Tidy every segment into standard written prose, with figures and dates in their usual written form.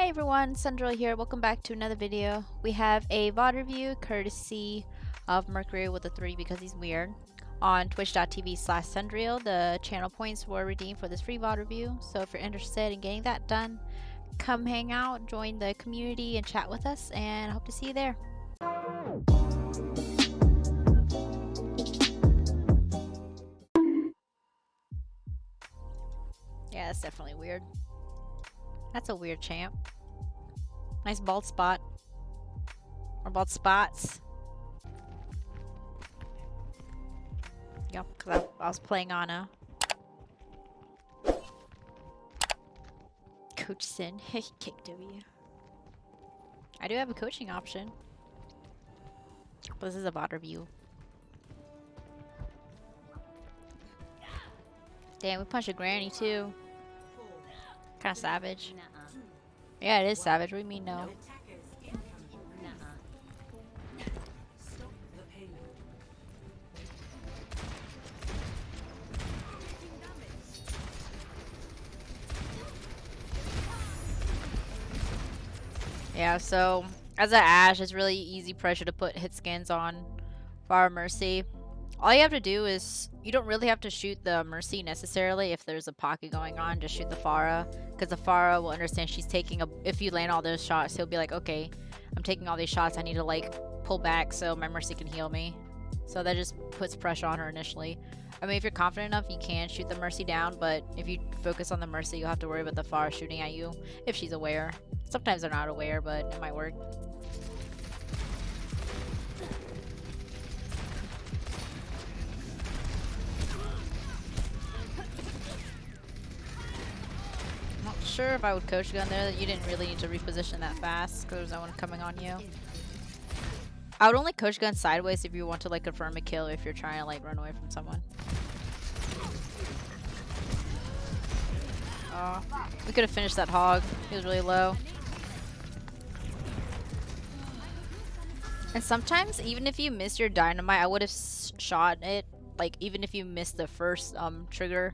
Hey everyone, Cendriel here. Welcome back to another video. We have a VOD review courtesy of Mercury with a 3 because he's weird on twitch.tv/Cendriel. The channel points were redeemed for this free VOD review. So if you're interested in getting that done, come hang out, join the community and chat with us, and I hope to see you there. Yeah, that's definitely weird. That's a weird champ. Nice bald spot. Or bald spots. Yep, because I was playing on a Coach Sin. Kick W. I do have a coaching option. But this is a VOD review. Damn, we punched a granny too. Kind of savage. Yeah, it is savage. What do you mean no? Yeah, so as an Ashe, it's really easy pressure to put hit skins on Pharah Mercy. All you have to do is, you don't really have to shoot the Mercy necessarily if there's a pocket going on. Just shoot the Pharah, because the Pharah will understand she's taking a, if you land all those shots, he'll be like, okay, I'm taking all these shots, I need to like pull back so my Mercy can heal me. So that just puts pressure on her initially. I mean, if you're confident enough, you can shoot the Mercy down, but if you focus on the Mercy, you'll have to worry about the Pharah shooting at you if she's aware. Sometimes they're not aware, but it might work. Not sure if I would coach gun there. You didn't really need to reposition that fast because there's no one coming on you. I would only coach gun sideways if you want to like confirm a kill, if you're trying to like run away from someone. Oh, we could have finished that hog. He was really low. And sometimes, even if you miss your dynamite, I would have shot it. Like, even if you missed the first trigger,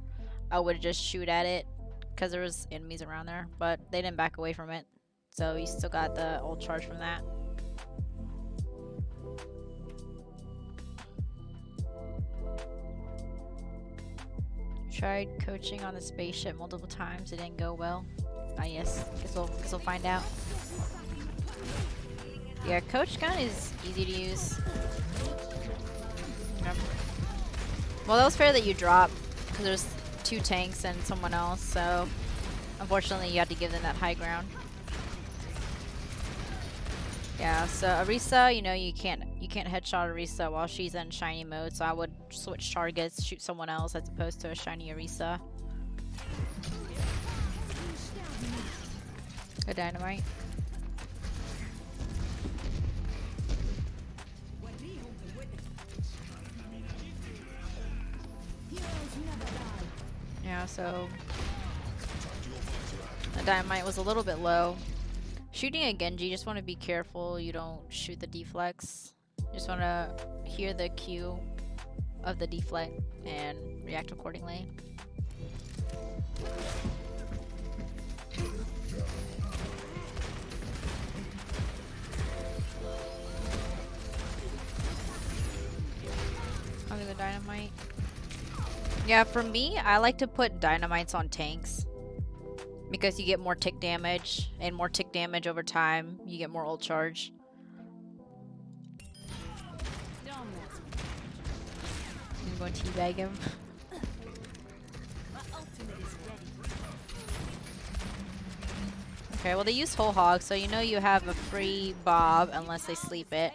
I would just shoot at it. Because there was enemies around there. But they didn't back away from it. So you still got the ult charge from that. Tried coaching on the spaceship multiple times. It didn't go well. Ah, yes. Guess we'll find out. Yeah, coach gun is easy to use. Yep. Well, that was fair that you dropped, because there's 2 tanks and someone else, so unfortunately you had to give them that high ground. Yeah, so Orisa, you know, you can't headshot Orisa while she's in shiny mode, so I would switch targets, shoot someone else as opposed to a shiny Orisa. Good dynamite. Yeah, so the dynamite was a little bit low. Shooting a Genji, just want to be careful you don't shoot the deflex. Just want to hear the cue of the deflect and react accordingly. I'll do the dynamite. Yeah, for me, I like to put dynamites on tanks because you get more tick damage, and more tick damage over time, you get more ult charge. I'm going to teabag him. Okay, well they use whole hog, so you know you have a free bob unless they sleep it.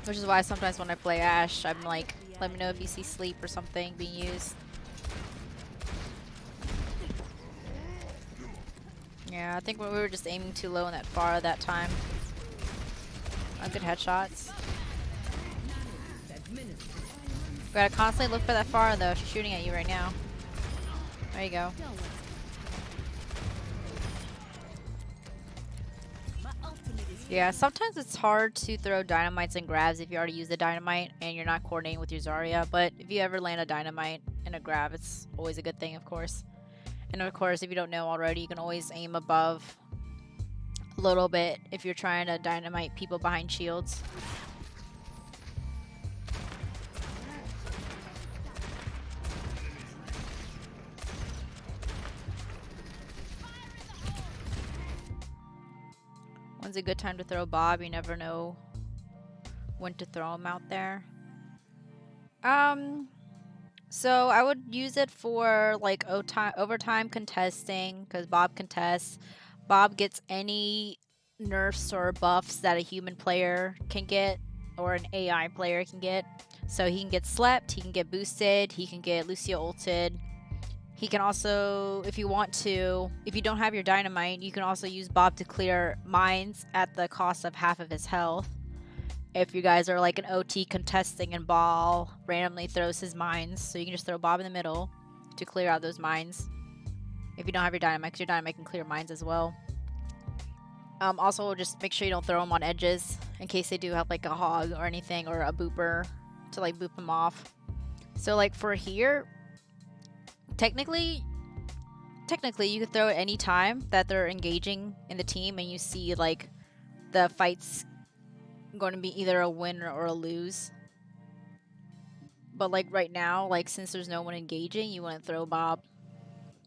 Which is why sometimes when I play Ashe, I'm like, let me know if you see sleep or something being used. Yeah, I think we were just aiming too low in that Pharah that time. Good headshots. Gotta constantly look for that Pharah though. She's shooting at you right now. There you go. Yeah, sometimes it's hard to throw dynamites and grabs if you already use the dynamite and you're not coordinating with your Zarya, but if you ever land a dynamite and a grab, it's always a good thing, of course. And of course, if you don't know already, you can always aim above a little bit if you're trying to dynamite people behind shields. When's a good time to throw Bob? You never know when to throw him out there. So I would use it for like overtime contesting, because Bob contests. Bob gets any nerfs or buffs that a human player can get or an AI player can get. So he can get slept, he can get boosted, he can get Lucio ulted. He can also, if you want to, if you don't have your dynamite, you can also use Bob to clear mines at the cost of half of his health. If you guys are like an OT contesting and Ball randomly throws his mines, so you can just throw Bob in the middle to clear out those mines. If you don't have your dynamite, because your dynamite can clear mines as well. Also, just make sure you don't throw them on edges in case they do have like a hog or anything or a booper to like boop them off. So like for here, technically you could throw it any time that they're engaging in the team and you see like the fight's going to be either a win or a lose. But like right now, like since there's no one engaging, you wouldn't throw Bob.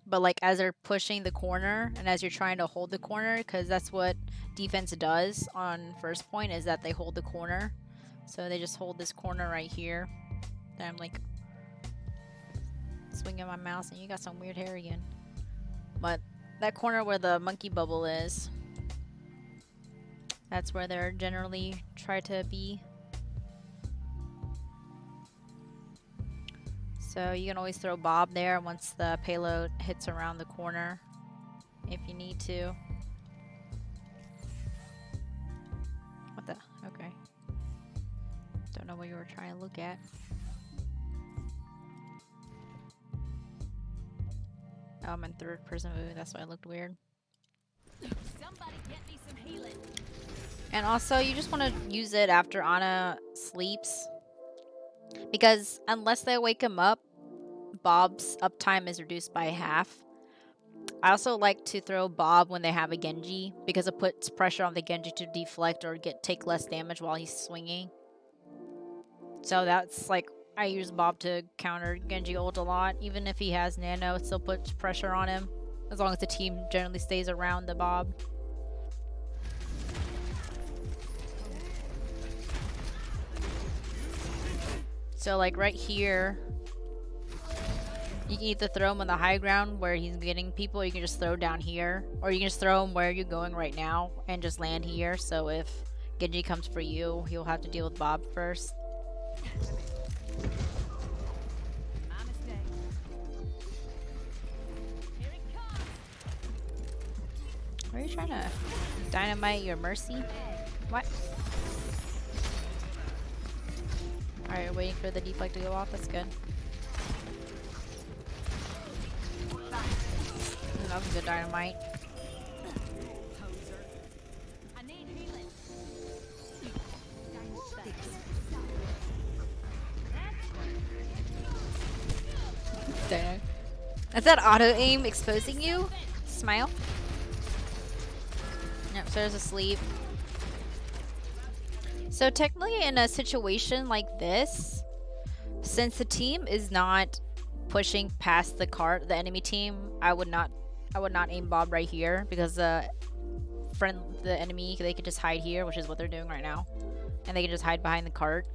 But like as they're pushing the corner and as you're trying to hold the corner, because that's what defense does on first point, is that they hold the corner. So they just hold this corner right here. Then I'm like swinging my mouse and you got some weird hair again. But that corner where the monkey bubble is, that's where they're generally try to be. So you can always throw Bob there once the payload hits around the corner if you need to. What the? Okay. Don't know what you were trying to look at. Oh, I'm in third person view, that's why it looked weird. Somebody get me some healing. And also, you just want to use it after Ana sleeps. Because unless they wake him up, Bob's uptime is reduced by half. I also like to throw Bob when they have a Genji, because it puts pressure on the Genji to deflect or take less damage while he's swinging. So that's like, I use Bob to counter Genji ult a lot. Even if he has nano, it still puts pressure on him, as long as the team generally stays around the Bob. So like right here, you can either throw him on the high ground where he's getting people, or you can just throw down here. Or you can just throw him where you're going right now and just land here. So if Genji comes for you, he'll have to deal with Bob first. Are you trying to dynamite your Mercy? What? Alright, you're waiting for the deflect to go off. That's good. That was a good dynamite. Dang. Is that auto aim exposing you? Smile. Yep, Sarah's asleep. So technically in a situation like this, since the team is not pushing past the cart, the enemy team, I would not aim Bob right here, because the enemy, they could just hide here, which is what they're doing right now. And they can just hide behind the cart.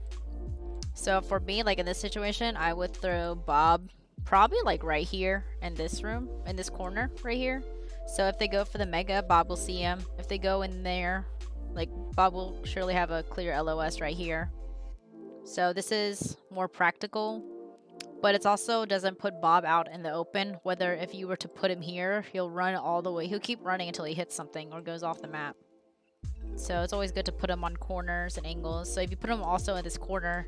So for me, like in this situation, I would throw Bob probably like right here in this room, in this corner right here. So if they go for the mega, Bob will see him. If they go in there, like Bob will surely have a clear LOS right here. So this is more practical, but it also doesn't put Bob out in the open. Whether if you were to put him here, he'll run all the way. He'll keep running until he hits something or goes off the map. So it's always good to put him on corners and angles. So if you put him also in this corner,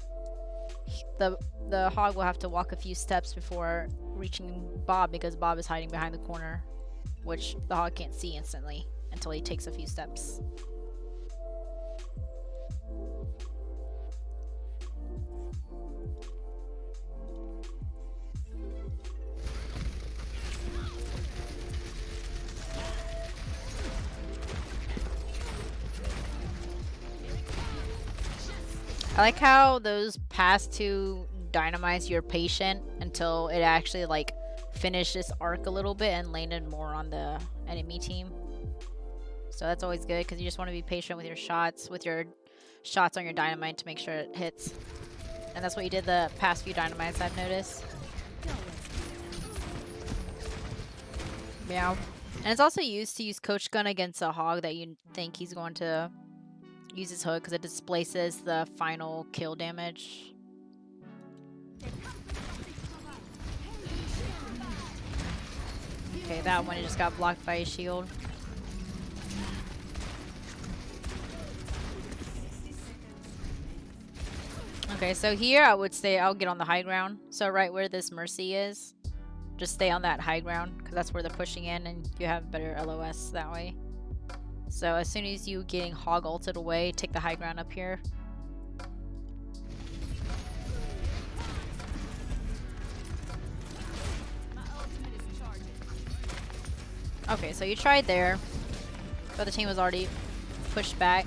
the hog will have to walk a few steps before reaching Bob, because Bob is hiding behind the corner, which the hog can't see instantly until he takes a few steps. like how those past two dynamites, you're patient until it actually like finished this arc a little bit and landed more on the enemy team. So that's always good because you just want to be patient with your shots on your dynamite to make sure it hits. And that's what you did the past few dynamites, I've noticed. Yeah. And it's also used to use Coach Gun against a hog that you think he's going to use his hook because it displaces the final kill damage. Okay, that one just got blocked by his shield. Okay, so here I would say I'll get on the high ground. So right where this Mercy is, just stay on that high ground because that's where they're pushing in and you have better LOS that way. So as soon as you getting hog ulted away, take the high ground up here. Okay, so you tried there, but the team was already pushed back.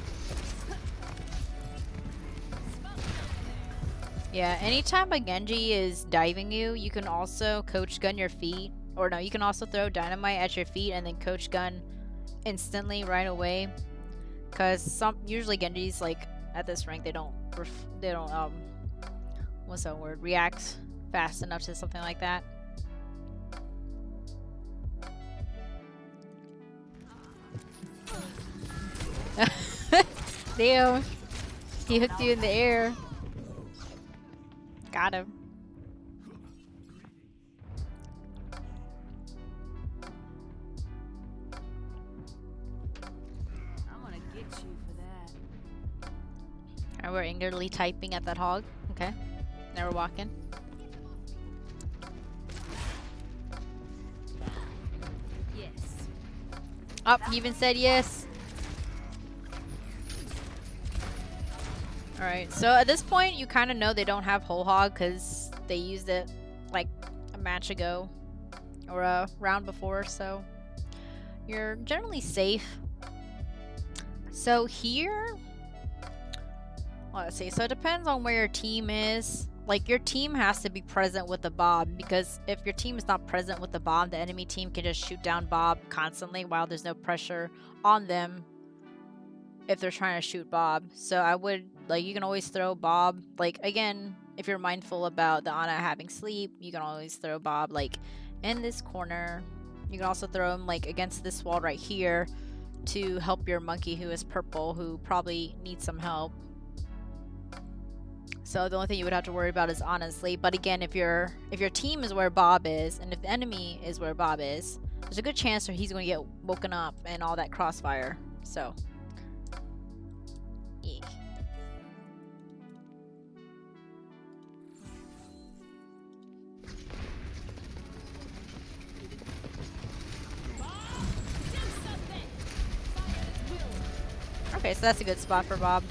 Yeah, anytime a Genji is diving you, you can also Coach Gun your feet. Or no, you can also throw dynamite at your feet and then Coach Gun instantly right away. Because usually Genjis, like, at this rank, they don't what's that word? React fast enough to something like that. Damn. He hooked you in the air. Got him. I'm gonna get you for that. Alright, we're angrily typing at that hog. Okay. Now we're walking. Yes. Oh, you even said yes. Alright, so at this point, you kind of know they don't have whole hog because they used it like a match ago or a round before, so you're generally safe. So here, let's see, so it depends on where your team is. Like, your team has to be present with the Bob because if your team is not present with the Bob, the enemy team can just shoot down Bob constantly while there's no pressure on them if they're trying to shoot Bob. So I would, like, you can always throw Bob. Like, again, if you're mindful about the Ana having sleep, you can always throw Bob, like, in this corner. You can also throw him, like, against this wall right here to help your monkey who is purple, who probably needs some help. So the only thing you would have to worry about is Ana's sleep. But again, if your team is where Bob is, and if the enemy is where Bob is, there's a good chance that he's going to get woken up and all that crossfire. So yeah. Okay, so that's a good spot for Bob.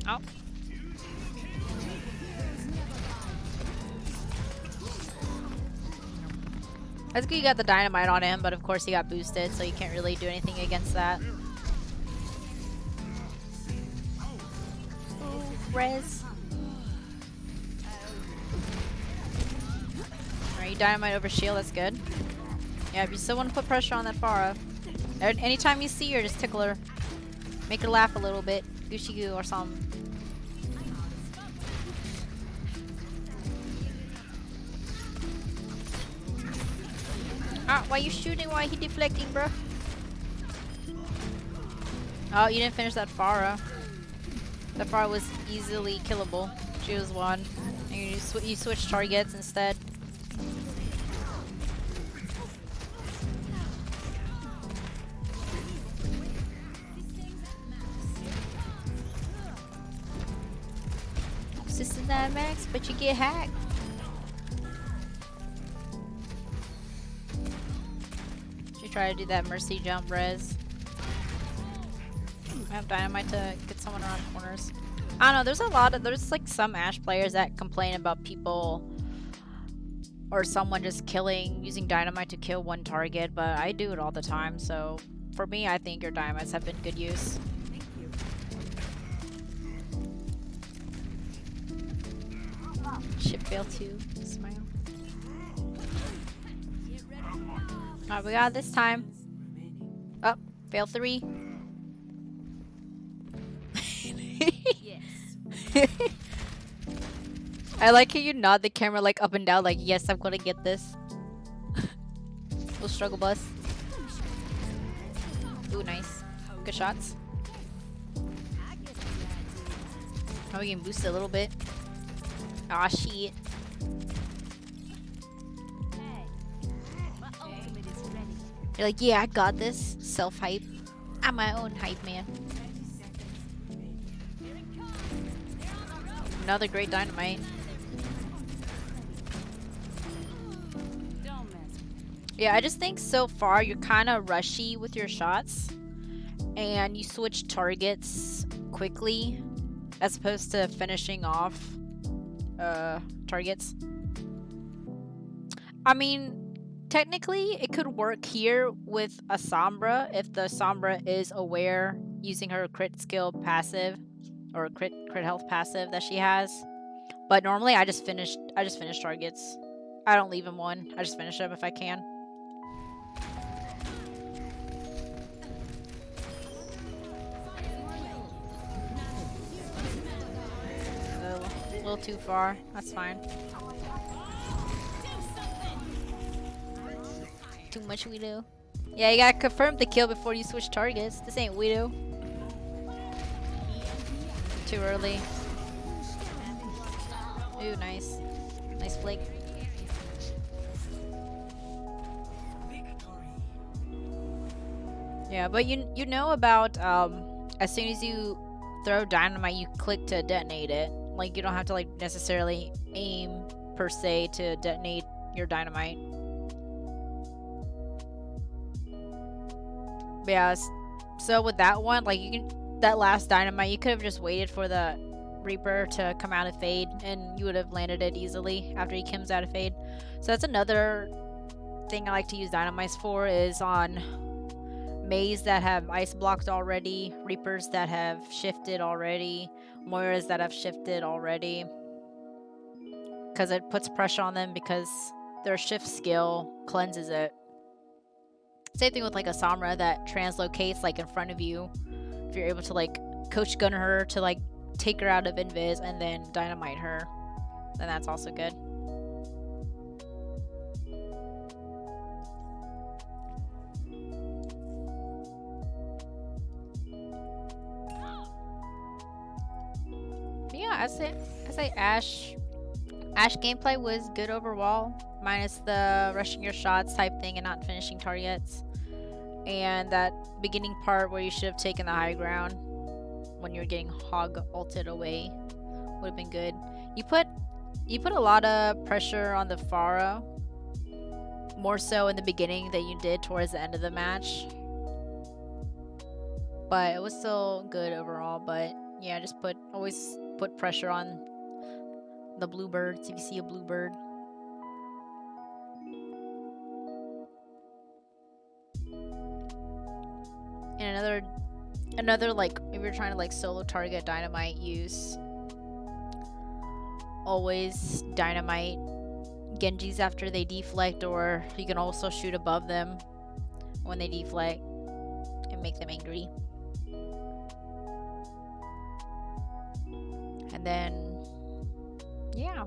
Oh. That's good you got the dynamite on him, but of course he got boosted, so you can't really do anything against that. Ooh, res. Alright, you dynamite over shield, that's good. Yeah, if you still want to put pressure on that Pharah, anytime you see her, just tickle her. Make her laugh a little bit. Gucci goo or something. Ah, why you shooting? Why he deflecting, bro? Oh, you didn't finish that Pharah. That Pharah was easily killable. She was one. And you switch targets instead. System 9 max, but you get hacked. try to do that mercy jump res. I have dynamite to get someone around corners. I don't know, there's like some Ashe players that complain about people or someone just using dynamite to kill one target, but I do it all the time, so for me, I think your dynamites have been good use. Thank you. Ship fail 2. Smile. Alright, we got it this time. Oh, fail 3. Yes. I like how you nod the camera like up and down, like, yes, I'm gonna get this. Little struggle bus. Ooh, nice. Good shots. Oh, we can boost it a little bit. Aw, shit. Hey. My ultimate is ready. You're like, yeah, I got this. Self-hype. I'm my own hype man. Another great dynamite. Don't mess with me. Yeah, I just think so far you're kind of rushy with your shots. And you switch targets quickly as opposed to finishing off targets. I mean, technically it could work here with a Sombra if the Sombra is aware using her crit skill passive or crit health passive that she has. But normally I just finish targets. I don't leave them one. I just finish them if I can. A little too far. That's fine. Too much we do. Yeah, you gotta confirm the kill before you switch targets. This ain't Widow. Too early. Ooh, nice. Nice flick. Yeah, but you know about as soon as you throw dynamite, you click to detonate it. Like, you don't have to like necessarily aim per se to detonate your dynamite. But yeah, so with that one, like that last dynamite, you could have just waited for the Reaper to come out of fade and you would have landed it easily after he comes out of fade. So that's another thing I like to use dynamites for, is on Maze that have ice blocked already, Reapers that have shifted already, Moiras that have shifted already, because it puts pressure on them because their shift skill cleanses it. Same thing with like a Sombra that translocates like in front of you. If you're able to like coach gun her to like take her out of invis and then dynamite her, then that's also good. But yeah, I say Ashe gameplay was good overall, minus the rushing your shots type thing and not finishing targets. And that beginning part where you should have taken the high ground when you were getting hog ulted away would have been good. You put a lot of pressure on the Pharah, more so in the beginning than you did towards the end of the match. But it was still good overall. But yeah, just always put pressure on the bluebirds if you see a bluebird. And another like, if you're trying to like solo target dynamite use, always dynamite Genjis after they deflect, or you can also shoot above them when they deflect and make them angry. And then yeah,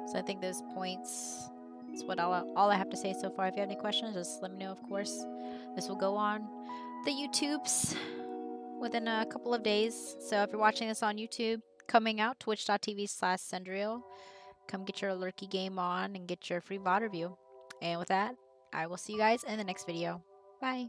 so I think those points is what all I have to say so far. If you have any questions, just let me know. Of course, this will go on the YouTubes within a couple of days. So if you're watching this on YouTube, coming out twitch.tv/Cendriel, come get your lurky game on and get your free VOD review. And with that, I will see you guys in the next video. Bye.